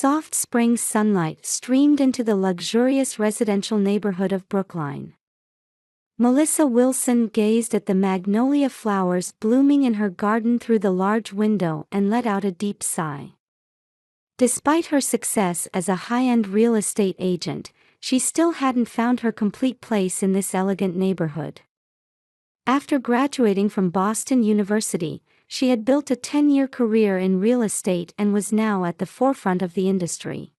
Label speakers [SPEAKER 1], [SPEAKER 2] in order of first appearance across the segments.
[SPEAKER 1] Soft spring sunlight streamed into the luxurious residential neighborhood of Brookline. Melissa Wilson gazed at the magnolia flowers blooming in her garden through the large window and let out a deep sigh. Despite her success as a high-end real estate agent, she still hadn't found her complete place in this elegant neighborhood. After graduating from Boston University, she had built a 10-year career in real estate and was now at the forefront of the industry.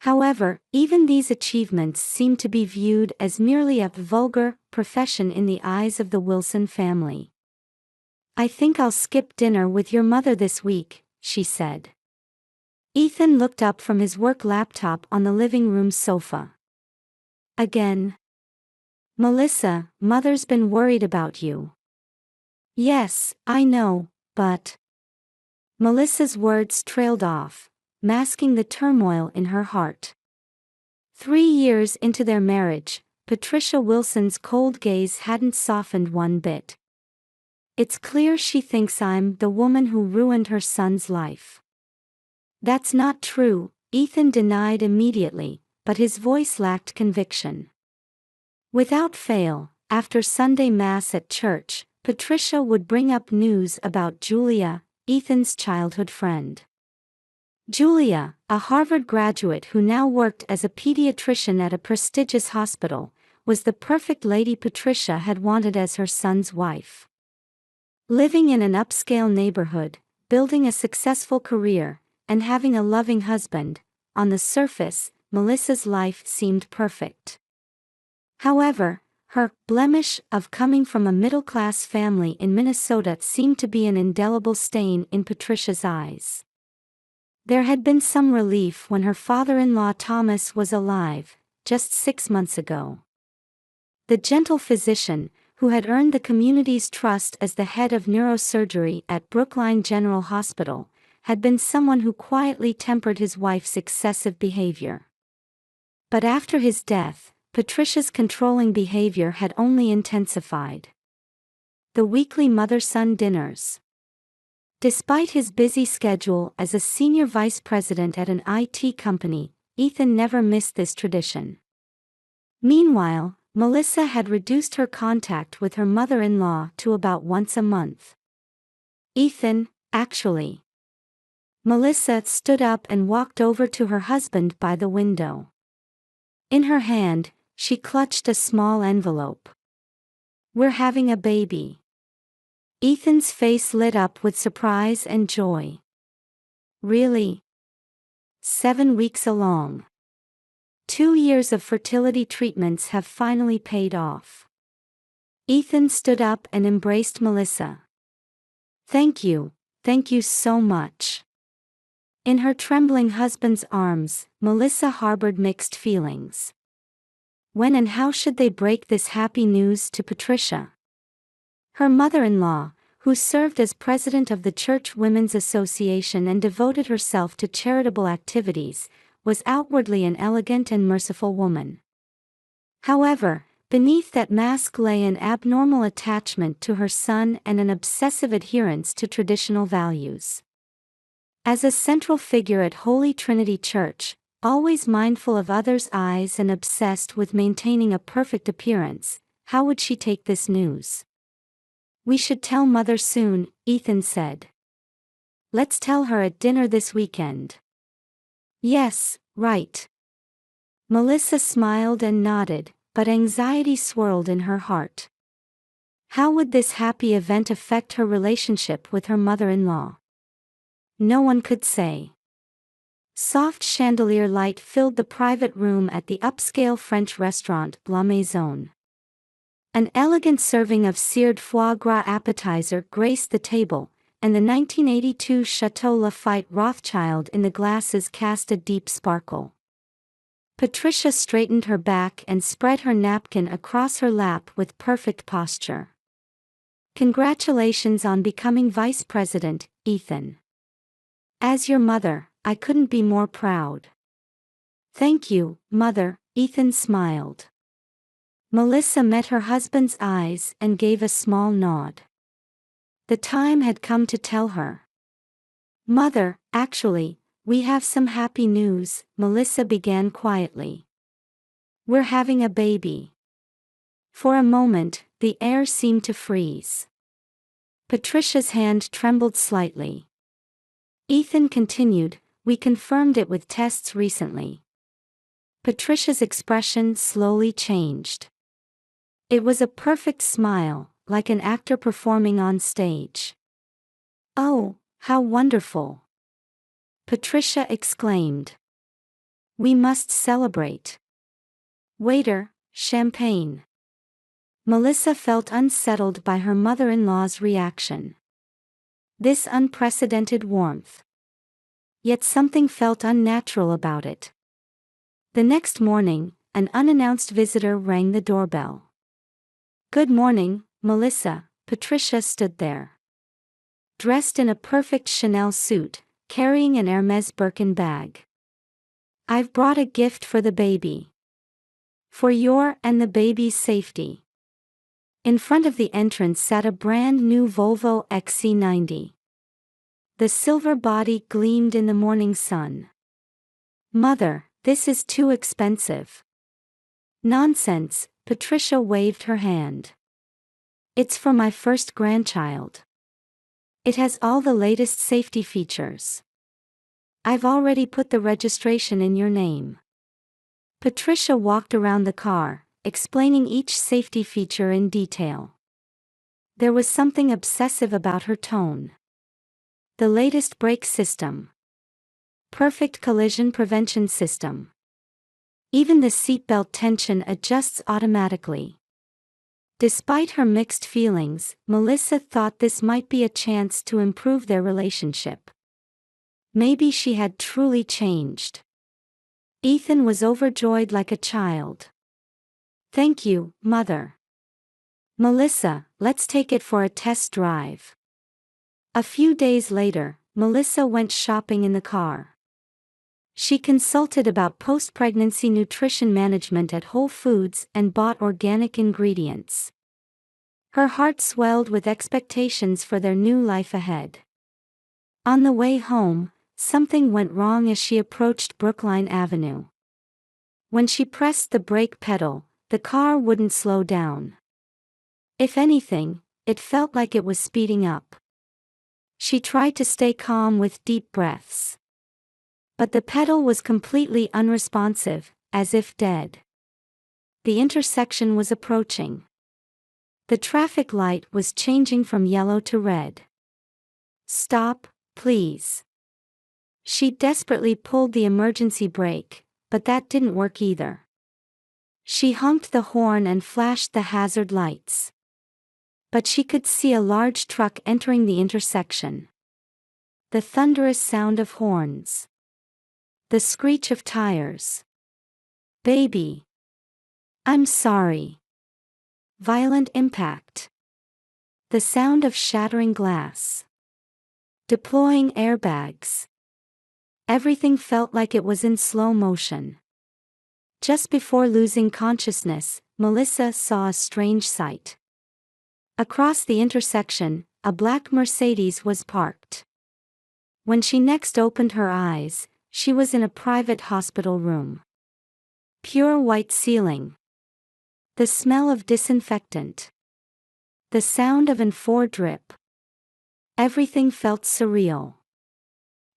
[SPEAKER 1] However, even these achievements seemed to be viewed as merely a vulgar profession in the eyes of the Wilson family. "I think I'll skip dinner with your mother this week," she said. Ethan looked up from his work laptop on the living room sofa. "Again?" "Melissa, Mother's been worried about you." "Yes, I know, but..." Melissa's words trailed off, masking the turmoil in her heart. 3 years into their marriage, Patricia Wilson's cold gaze hadn't softened one bit. "It's clear she thinks I'm the woman who ruined her son's life." "That's not true," Ethan denied immediately, but his voice lacked conviction. Without fail, after Sunday Mass at church, Patricia would bring up news about Julia, Ethan's childhood friend. Julia, a Harvard graduate who now worked as a pediatrician at a prestigious hospital, was the perfect lady Patricia had wanted as her son's wife. Living in an upscale neighborhood, building a successful career, and having a loving husband, on the surface, Melissa's life seemed perfect. However, her blemish of coming from a middle-class family in Minnesota seemed to be an indelible stain in Patricia's eyes. There had been some relief when her father-in-law Thomas was alive, just 6 months ago. The gentle physician, who had earned the community's trust as the head of neurosurgery at Brookline General Hospital, had been someone who quietly tempered his wife's excessive behavior. But after his death, Patricia's controlling behavior had only intensified. The weekly mother-son dinners. Despite his busy schedule as a senior vice president at an IT company, Ethan never missed this tradition. Meanwhile, Melissa had reduced her contact with her mother-in-law to about once a month. "Ethan, actually." Melissa stood up and walked over to her husband by the window. In her hand, she clutched a small envelope. "We're having a baby." Ethan's face lit up with surprise and joy. "Really?" 7 weeks along. 2 years of fertility treatments have finally paid off. Ethan stood up and embraced Melissa. Thank you so much." In her trembling husband's arms, Melissa harbored mixed feelings. When and how should they break this happy news to Patricia? Her mother-in-law, who served as president of the Church Women's Association and devoted herself to charitable activities, was outwardly an elegant and merciful woman. However, beneath that mask lay an abnormal attachment to her son and an obsessive adherence to traditional values. As a central figure at Holy Trinity Church, always mindful of others' eyes and obsessed with maintaining a perfect appearance, how would she take this news? "We should tell Mother soon," Ethan said. "Let's tell her at dinner this weekend." "Yes, right." Melissa smiled and nodded, but anxiety swirled in her heart. How would this happy event affect her relationship with her mother-in-law? No one could say. Soft chandelier light filled the private room at the upscale French restaurant La Maison. An elegant serving of seared foie gras appetizer graced the table, and the 1982 Chateau Lafite Rothschild in the glasses cast a deep sparkle. Patricia straightened her back and spread her napkin across her lap with perfect posture. "Congratulations on becoming vice president, Ethan. As your mother, I couldn't be more proud." "Thank you, Mother," Ethan smiled. Melissa met her husband's eyes and gave a small nod. The time had come to tell her. "Mother, actually, We have some happy news, Melissa began quietly. We're having a baby. For a moment, the air seemed to freeze. Patricia's hand trembled slightly. Ethan continued, we confirmed it with tests recently. Patricia's expression slowly changed. It was a perfect smile, like an actor performing on stage. Oh, how wonderful! Patricia exclaimed. We must celebrate. Waiter, champagne. Melissa felt unsettled by her mother-in-law's reaction. This unprecedented warmth. Yet something felt unnatural about it. The next morning, an unannounced visitor rang the doorbell. Good morning, Melissa. Patricia stood there. Dressed in a perfect Chanel suit, carrying an Hermès Birkin bag. I've brought a gift for the baby. For your and the baby's safety. In front of the entrance sat a brand new Volvo XC90. The silver body gleamed in the morning sun. Mother, this is too expensive. Nonsense, Patricia waved her hand. It's for my first grandchild. It has all the latest safety features. I've already put the registration in your name. Patricia walked around the car, explaining each safety feature in detail. There was something obsessive about her tone. The latest brake system. Perfect collision prevention system. Even the seatbelt tension adjusts automatically. Despite her mixed feelings, Melissa thought this might be a chance to improve their relationship. Maybe she had truly changed. Ethan was overjoyed like a child. Thank you, Mother. Melissa, let's take it for a test drive. A few days later, Melissa went shopping in the car. She consulted about post-pregnancy nutrition management at Whole Foods and bought organic ingredients. Her heart swelled with expectations for their new life ahead. On the way home, something went wrong as she approached Brookline Avenue. When she pressed the brake pedal, the car wouldn't slow down. If anything, it felt like it was speeding up. She tried to stay calm with deep breaths. But the pedal was completely unresponsive, as if dead. The intersection was approaching. The traffic light was changing from yellow to red. Stop, please. She desperately pulled the emergency brake, but that didn't work either. She honked the horn and flashed the hazard lights. But she could see a large truck entering the intersection. The thunderous sound of horns. The screech of tires. Baby. I'm sorry. Violent impact. The sound of shattering glass. Deploying airbags. Everything felt like it was in slow motion. Just before losing consciousness, Melissa saw a strange sight. Across the intersection, a black Mercedes was parked. When she next opened her eyes, she was in a private hospital room. Pure white ceiling. The smell of disinfectant. The sound of an N4 drip. Everything felt surreal.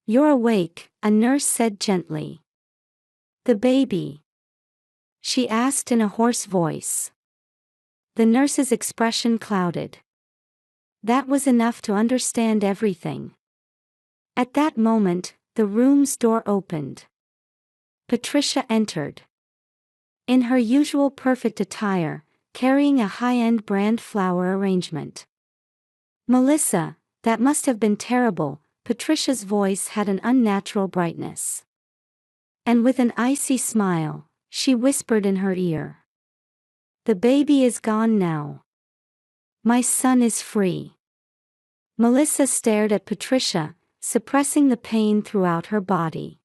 [SPEAKER 1] You're awake, a nurse said gently. The baby? She asked in a hoarse voice. The nurse's expression clouded. That was enough to understand everything. At that moment, the room's door opened. Patricia entered. In her usual perfect attire, carrying a high-end brand flower arrangement. Melissa, that must have been terrible. Patricia's voice had an unnatural brightness. And with an icy smile, she whispered in her ear. The baby is gone now. My son is free. Melissa stared at Patricia, suppressing the pain throughout her body.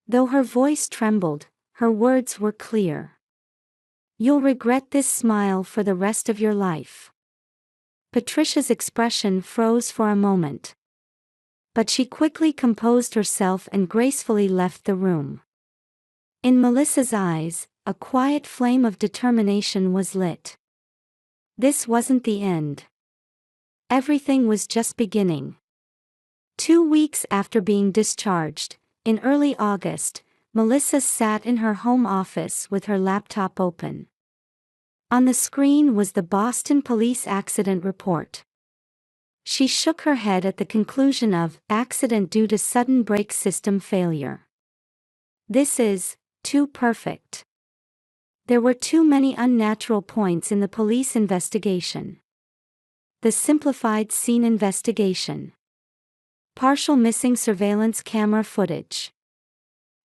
[SPEAKER 1] Though her voice trembled, her words were clear. You'll regret this smile for the rest of your life. Patricia's expression froze for a moment. but she quickly composed herself and gracefully left the room. In Melissa's eyes, a quiet flame of determination was lit. This wasn't the end. Everything was just beginning. 2 weeks after being discharged, in early August, Melissa sat in her home office with her laptop open. On the screen was the Boston Police Accident Report. She shook her head at the conclusion of accident due to sudden brake system failure. This is too perfect. There were too many unnatural points in the police investigation. The simplified scene investigation. Partial missing surveillance camera footage.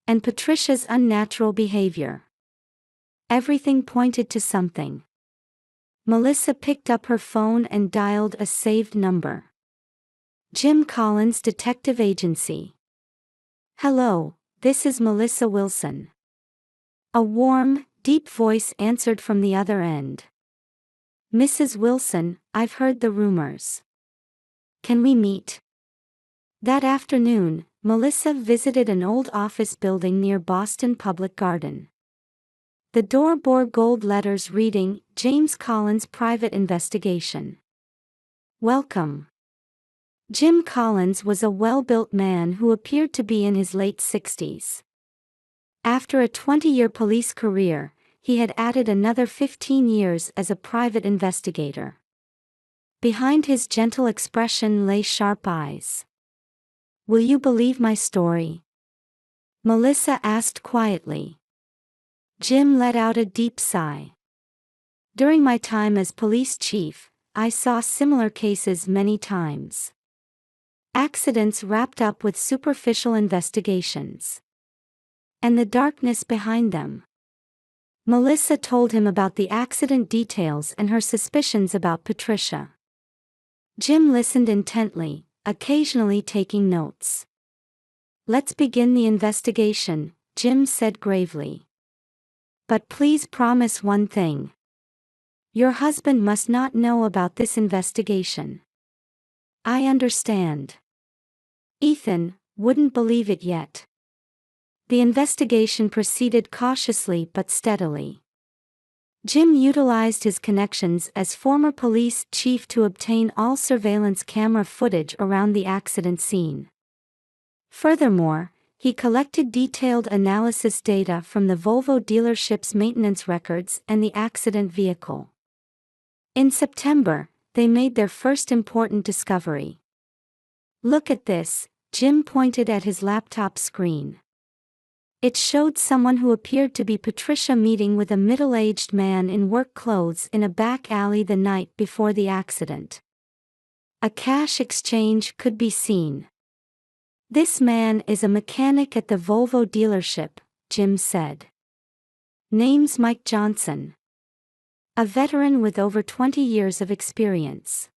[SPEAKER 1] And Patricia's unnatural behavior. Everything pointed to something. Melissa picked up her phone and dialed a saved number. Jim Collins Detective Agency. Hello, this is Melissa Wilson. A warm, deep voice answered from the other end. Mrs. Wilson, I've heard the rumors. Can we meet? That afternoon, Melissa visited an old office building near Boston Public Garden. The door bore gold letters reading, James Collins Private Investigation. Welcome. Jim Collins was a well-built man who appeared to be in his late 60s. After a 20-year police career, he had added another 15 years as a private investigator. Behind his gentle expression lay sharp eyes. Will you believe my story? Melissa asked quietly. Jim let out a deep sigh. During my time as police chief, I saw similar cases many times. Accidents wrapped up with superficial investigations. And the darkness behind them. Melissa told him about the accident details and her suspicions about Patricia. Jim listened intently, occasionally taking notes. Let's begin the investigation, Jim said gravely. But please promise one thing. Your husband must not know about this investigation. I understand. Ethan wouldn't believe it yet. The investigation proceeded cautiously but steadily. Jim utilized his connections as former police chief to obtain all surveillance camera footage around the accident scene. Furthermore, he collected detailed analysis data from the Volvo dealership's maintenance records and the accident vehicle. In September, they made their first important discovery. Look at this, Jim pointed at his laptop screen. It showed someone who appeared to be Patricia meeting with a middle-aged man in work clothes in a back alley the night before the accident. A cash exchange could be seen. This man is a mechanic at the Volvo dealership, Jim said. Name's Mike Johnson. A veteran with over 20 years of experience.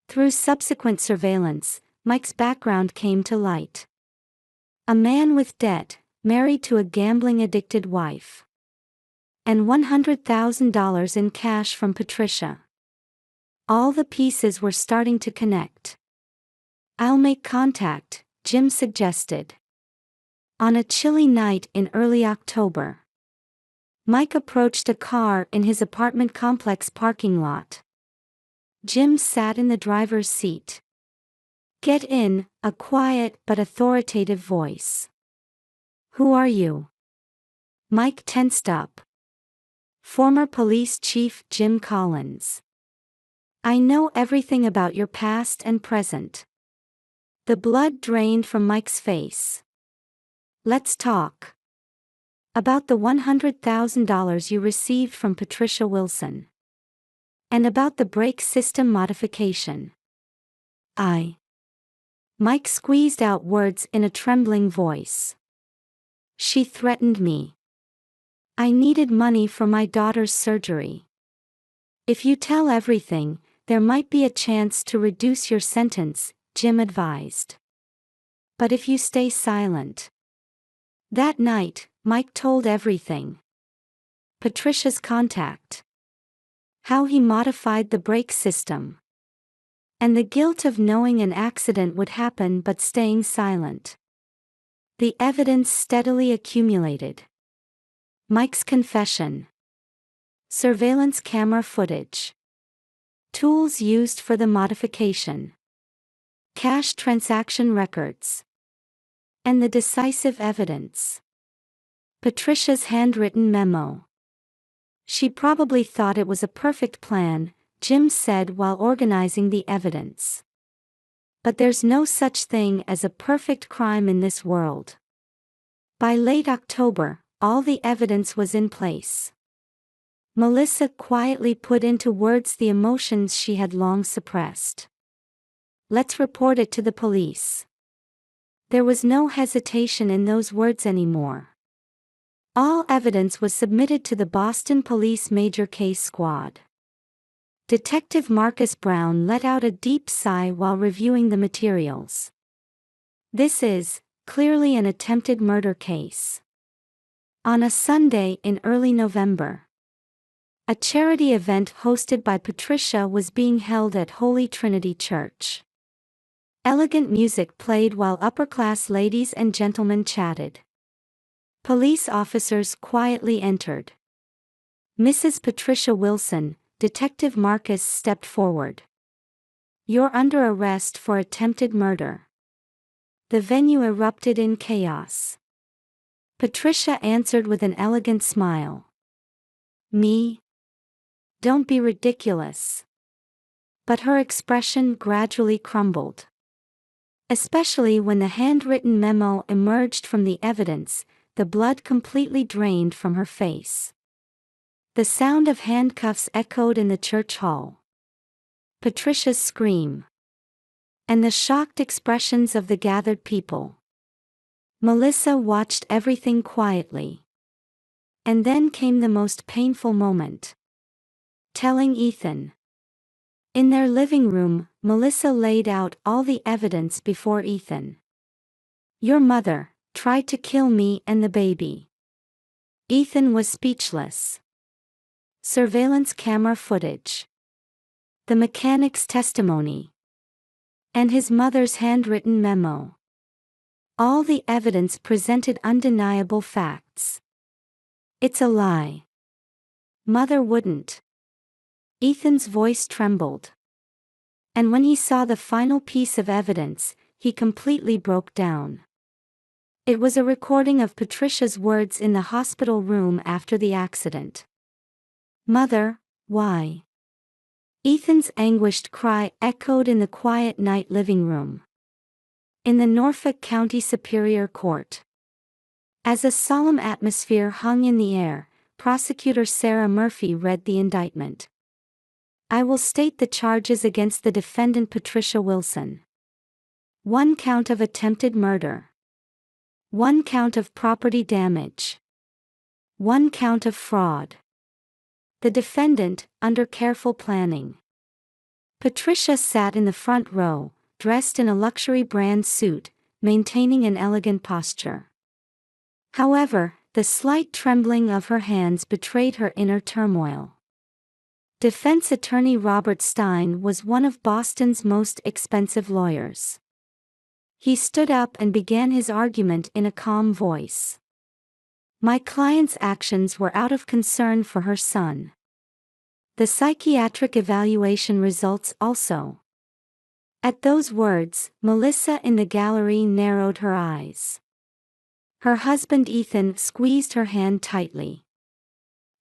[SPEAKER 1] Through subsequent surveillance, Mike's background came to light. A man with debt, married to a gambling-addicted wife. And $100,000 in cash from Patricia. All the pieces were starting to connect. I'll make contact, Jim suggested. On a chilly night in early October, Mike approached a car in his apartment complex parking lot. Jim sat in the driver's seat. Get in, a quiet but authoritative voice. Who are you? Mike tensed up. Former police chief Jim Collins. I know everything about your past and present. The blood drained from Mike's face. Let's talk. About the $100,000 you received from Patricia Wilson. And about the brake system modification. Mike squeezed out words in a trembling voice. She threatened me. I needed money for my daughter's surgery. If you tell everything, there might be a chance to reduce your sentence, Jim advised. But if you stay silent. That night, Mike told everything. Patricia's contact. How he modified the brake system. And the guilt of knowing an accident would happen but staying silent. The evidence steadily accumulated. Mike's confession. Surveillance camera footage. Tools used for the modification. Cash transaction records. And the decisive evidence. Patricia's handwritten memo. She probably thought it was a perfect plan, Jim said while organizing the evidence. But there's no such thing as a perfect crime in this world. By late October, all the evidence was in place. Melissa quietly put into words the emotions she had long suppressed. Let's report it to the police. There was no hesitation in those words anymore. All evidence was submitted to the Boston Police Major Case Squad. Detective Marcus Brown let out a deep sigh while reviewing the materials. This is, clearly an attempted murder case. On a Sunday in early November, a charity event hosted by Patricia was being held at Holy Trinity Church. Elegant music played while upper-class ladies and gentlemen chatted. Police officers quietly entered. Mrs. Patricia Wilson, Detective Marcus stepped forward. You're under arrest for attempted murder. The venue erupted in chaos. Patricia answered with an elegant smile. Me? Don't be ridiculous. But her expression gradually crumbled. Especially when the handwritten memo emerged from the evidence, the blood completely drained from her face. The sound of handcuffs echoed in the church hall. Patricia's scream. And the shocked expressions of the gathered people. Melissa watched everything quietly. And then came the most painful moment. Telling Ethan. In their living room, Melissa laid out all the evidence before Ethan. Your mother tried to kill me and the baby. Ethan was speechless. Surveillance camera footage. The mechanic's testimony. And his mother's handwritten memo. All the evidence presented undeniable facts. It's a lie. Mother wouldn't. Ethan's voice trembled. And when he saw the final piece of evidence, he completely broke down. It was a recording of Patricia's words in the hospital room after the accident. Mother, why? Ethan's anguished cry echoed in the quiet night living room. In the Norfolk County Superior Court. As a solemn atmosphere hung in the air, Prosecutor Sarah Murphy read the indictment. I will state the charges against the defendant Patricia Wilson. 1 count of attempted murder. 1 count of property damage. 1 count of fraud. The defendant, under careful planning. Patricia sat in the front row, dressed in a luxury brand suit, maintaining an elegant posture. However, the slight trembling of her hands betrayed her inner turmoil. Defense attorney Robert Stein was one of Boston's most expensive lawyers. He stood up and began his argument in a calm voice. My client's actions were out of concern for her son. The psychiatric evaluation results also. At those words, Melissa in the gallery narrowed her eyes. Her husband Ethan squeezed her hand tightly.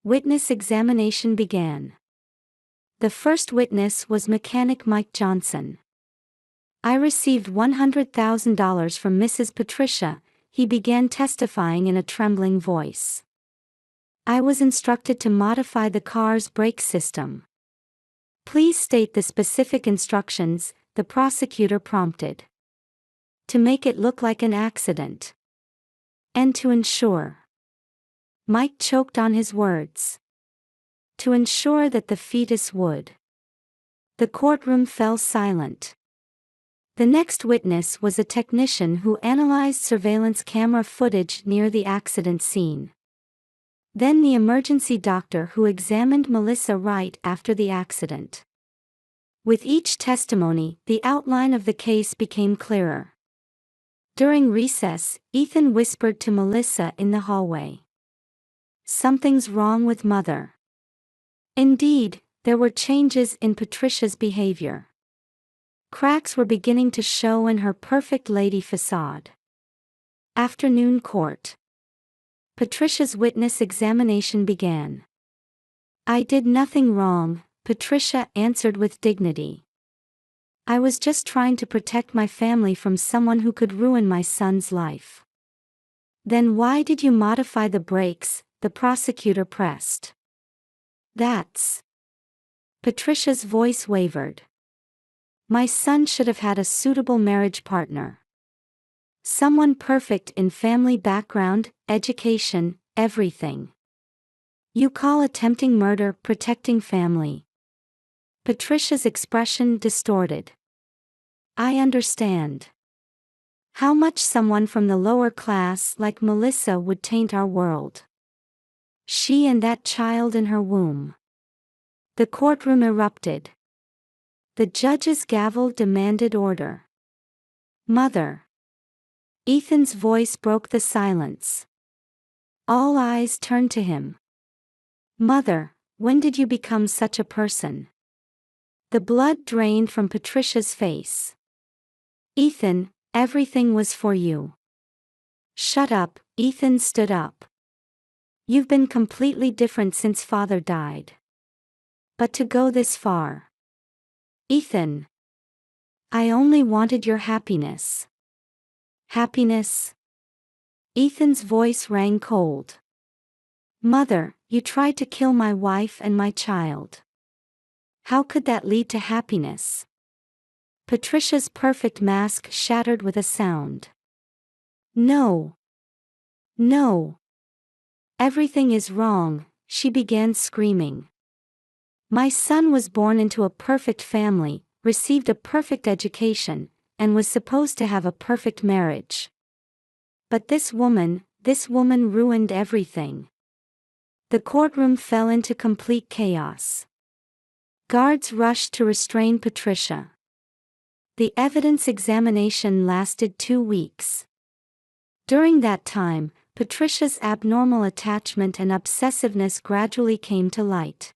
[SPEAKER 1] Witness examination began. The first witness was mechanic Mike Johnson. I received $100,000 from Mrs. Patricia, he began testifying in a trembling voice. I was instructed to modify the car's brake system. Please state the specific instructions, the prosecutor prompted. To make it look like an accident. And to ensure. Mike choked on his words. To ensure that the fetus would. The courtroom fell silent. The next witness was a technician who analyzed surveillance camera footage near the accident scene. Then the emergency doctor who examined Melissa right after the accident. With each testimony, the outline of the case became clearer. During recess, Ethan whispered to Melissa in the hallway. "Something's wrong with Mother." Indeed, there were changes in Patricia's behavior. Cracks were beginning to show in her perfect lady facade. Afternoon court. Patricia's witness examination began. "I did nothing wrong," Patricia answered with dignity. "I was just trying to protect my family from someone who could ruin my son's life." "Then why did you modify the brakes?" the prosecutor pressed. "That's..." Patricia's voice wavered. "My son should have had a suitable marriage partner. Someone perfect in family background, education, everything. You call attempting murder protecting family?" Patricia's expression distorted. "I understand. How much someone from the lower class like Melissa would taint our world. She and that child in her womb." The courtroom erupted. The judge's gavel demanded order. "Mother." Ethan's voice broke the silence. All eyes turned to him. "Mother, when did you become such a person?" The blood drained from Patricia's face. "Ethan, everything was for you." "Shut up," Ethan stood up. "You've been completely different since Father died. But to go this far." "Ethan. I only wanted your happiness." "Happiness?" Ethan's voice rang cold. "Mother, you tried to kill my wife and my child. How could that lead to happiness?" Patricia's perfect mask shattered with a sound. "No. No. Everything is wrong," she began screaming. "My son was born into a perfect family, received a perfect education, and was supposed to have a perfect marriage. But this woman ruined everything." The courtroom fell into complete chaos. Guards rushed to restrain Patricia. The evidence examination lasted 2 weeks. During that time, Patricia's abnormal attachment and obsessiveness gradually came to light.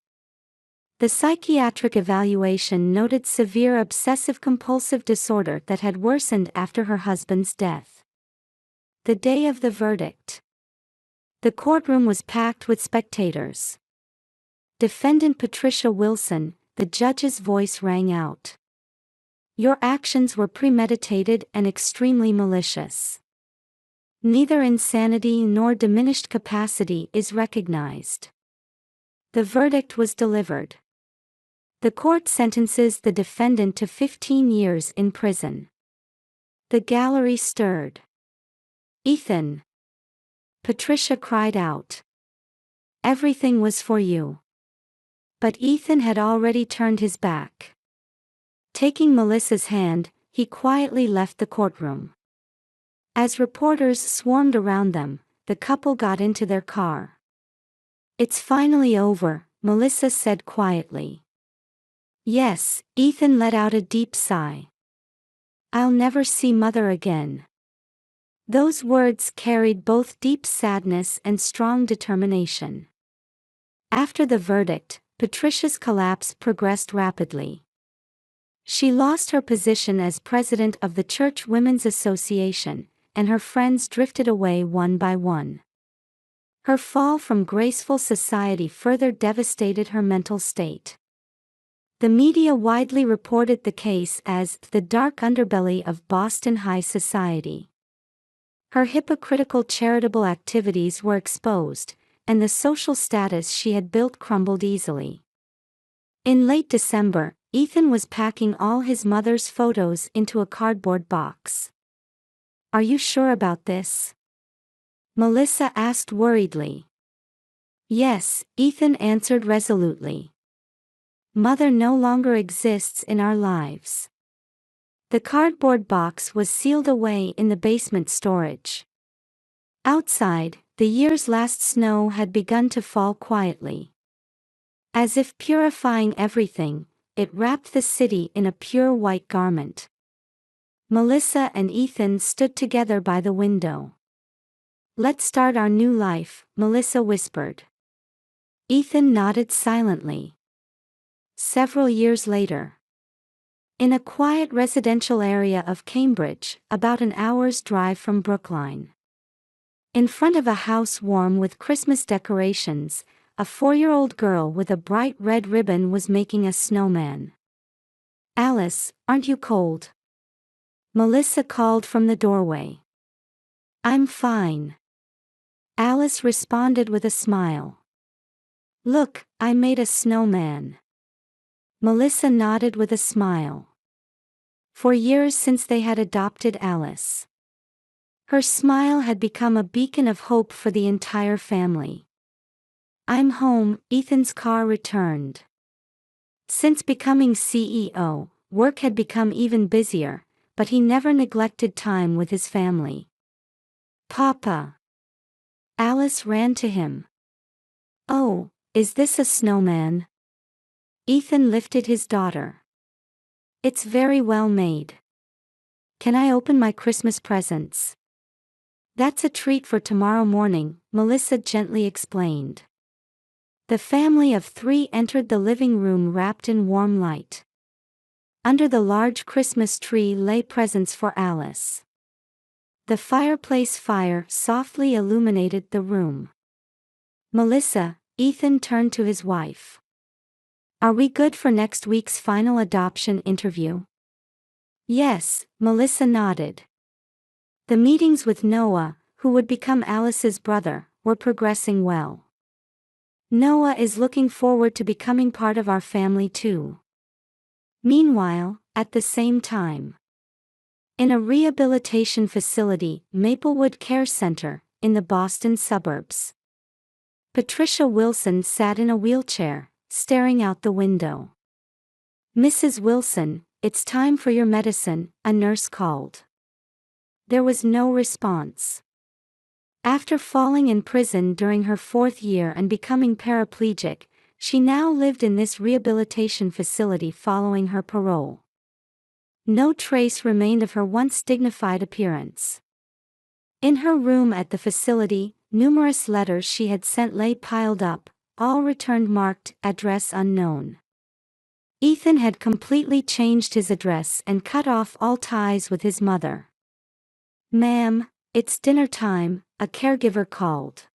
[SPEAKER 1] The psychiatric evaluation noted severe obsessive-compulsive disorder that had worsened after her husband's death. The day of the verdict. The courtroom was packed with spectators. Defendant Patricia Wilson, the judge's voice rang out. "Your actions were premeditated and extremely malicious. Neither insanity nor diminished capacity is recognized." The verdict was delivered. The court sentences the defendant to 15 years in prison. The gallery stirred. "Ethan." Patricia cried out. "Everything was for you." But Ethan had already turned his back. Taking Melissa's hand, he quietly left the courtroom. As reporters swarmed around them, the couple got into their car. "It's finally over," Melissa said quietly. "Yes," Ethan let out a deep sigh. "I'll never see Mother again." Those words carried both deep sadness and strong determination. After the verdict, Patricia's collapse progressed rapidly. She lost her position as president of the Church Women's Association, and her friends drifted away one by one. Her fall from graceful society further devastated her mental state. The media widely reported the case as the dark underbelly of Boston high society. Her hypocritical charitable activities were exposed, and the social status she had built crumbled easily. In late December, Ethan was packing all his mother's photos into a cardboard box. "Are you sure about this?" Melissa asked worriedly. "Yes," Ethan answered resolutely. "Mother no longer exists in our lives." The cardboard box was sealed away in the basement storage. Outside, the year's last snow had begun to fall quietly. As if purifying everything, it wrapped the city in a pure white garment. Melissa and Ethan stood together by the window. "Let's start our new life," Melissa whispered. Ethan nodded silently. Several years later. In a quiet residential area of Cambridge, about an hour's drive from Brookline. In front of a house warm with Christmas decorations, a 4-year-old girl with a bright red ribbon was making a snowman. "Alice, aren't you cold?" Melissa called from the doorway. "I'm fine." Alice responded with a smile. "Look, I made a snowman." Melissa nodded with a smile. For years since they had adopted Alice, her smile had become a beacon of hope for the entire family. "I'm home," Ethan's car returned. Since becoming CEO, work had become even busier, but he never neglected time with his family. "Papa." Alice ran to him. "Oh, is this a snowman?" Ethan lifted his daughter. "It's very well made. Can I open my Christmas presents?" "That's a treat for tomorrow morning," Melissa gently explained. The family of 3 entered the living room wrapped in warm light. Under the large Christmas tree lay presents for Alice. The fireplace fire softly illuminated the room. "Melissa," Ethan turned to his wife. "Are we good for next week's final adoption interview?" "Yes," Melissa nodded. The meetings with Noah, who would become Alice's brother, were progressing well. "Noah is looking forward to becoming part of our family too." Meanwhile, at the same time, in a rehabilitation facility, Maplewood Care Center, in the Boston suburbs, Patricia Wilson sat in a wheelchair, staring out the window. "Mrs. Wilson, it's time for your medicine," a nurse called. There was no response. After falling in prison during her 4th year and becoming paraplegic, she now lived in this rehabilitation facility following her parole. No trace remained of her once dignified appearance. In her room at the facility, numerous letters she had sent lay piled up, all returned marked "address unknown." Ethan had completely changed his address and cut off all ties with his mother. "Ma'am, it's dinner time," a caregiver called.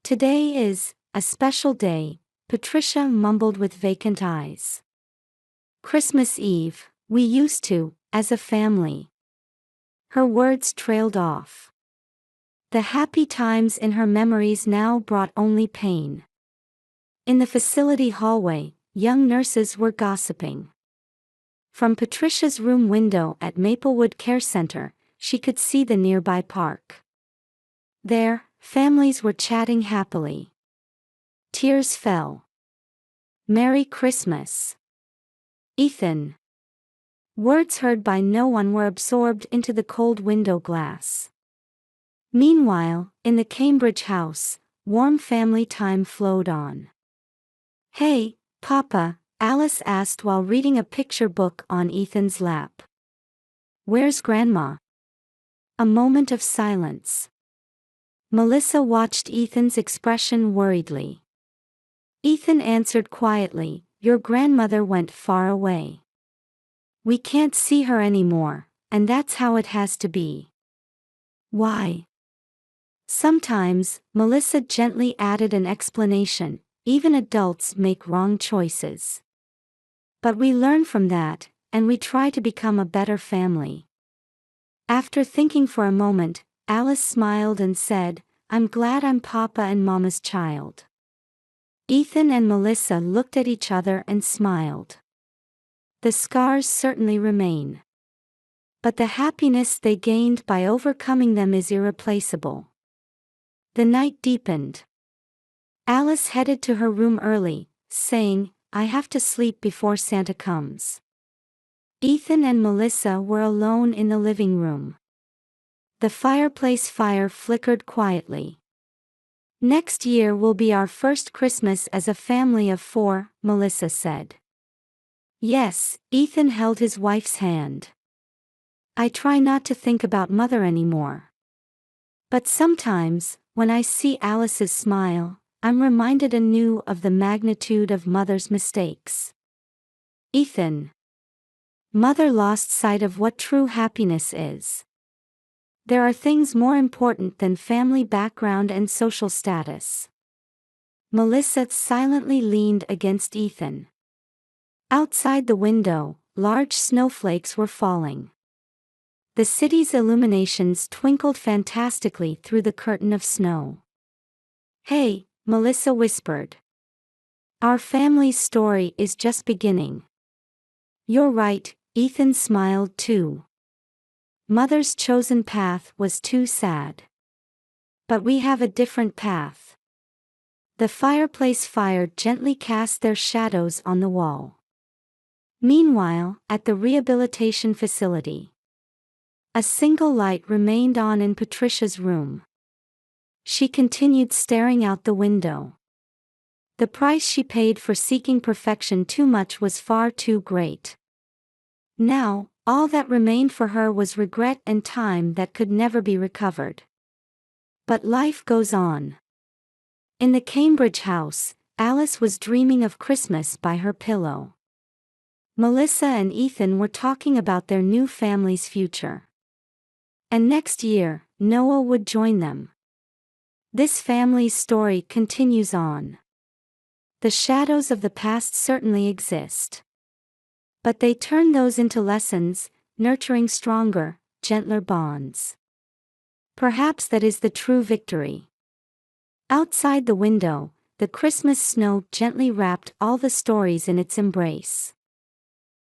[SPEAKER 1] "Today is a special day," Patricia mumbled with vacant eyes. "Christmas Eve, we used to, as a family." Her words trailed off. The happy times in her memories now brought only pain. In the facility hallway, young nurses were gossiping. From Patricia's room window at Maplewood Care Center, she could see the nearby park. There, families were chatting happily. Tears fell. "Merry Christmas, Ethan." Words heard by no one were absorbed into the cold window glass. Meanwhile, in the Cambridge house, warm family time flowed on. "Hey, Papa," Alice asked while reading a picture book on Ethan's lap. "Where's Grandma?" A moment of silence. Melissa watched Ethan's expression worriedly. Ethan answered quietly, "Your grandmother went far away. We can't see her anymore, and that's how it has to be." "Why?" Sometimes, Melissa gently added an explanation, "Even adults make wrong choices. But we learn from that, and we try to become a better family." After thinking for a moment, Alice smiled and said, "I'm glad I'm Papa and Mama's child." Ethan and Melissa looked at each other and smiled. The scars certainly remain. But the happiness they gained by overcoming them is irreplaceable. The night deepened. Alice headed to her room early, saying, "I have to sleep before Santa comes." Ethan and Melissa were alone in the living room. The fireplace fire flickered quietly. "Next year will be our first Christmas as a family of 4, Melissa said. Yes, Ethan held his wife's hand. I try not to think about mother anymore. But sometimes, when I see Alice's smile, I'm reminded anew of the magnitude of mother's mistakes. Ethan. Mother lost sight of what true happiness is. There are things more important than family background and social status. Melissa silently leaned against Ethan. Outside the window, large snowflakes were falling. The city's illuminations twinkled fantastically through the curtain of snow. Hey, Melissa whispered. Our family's story is just beginning. You're right, Ethan smiled too. Mother's chosen path was too sad. But we have a different path. The fireplace fire gently cast their shadows on the wall. Meanwhile, at the rehabilitation facility, a single light remained on in Patricia's room. She continued staring out the window. The price she paid for seeking perfection too much was far too great. Now, all that remained for her was regret and time that could never be recovered. But life goes on. In the Cambridge house, Alice was dreaming of Christmas by her pillow. Melissa and Ethan were talking about their new family's future. And next year, Noah would join them. This family's story continues on. The shadows of the past certainly exist. But they turn those into lessons, nurturing stronger, gentler bonds. Perhaps that is the true victory. Outside the window, the Christmas snow gently wrapped all the stories in its embrace.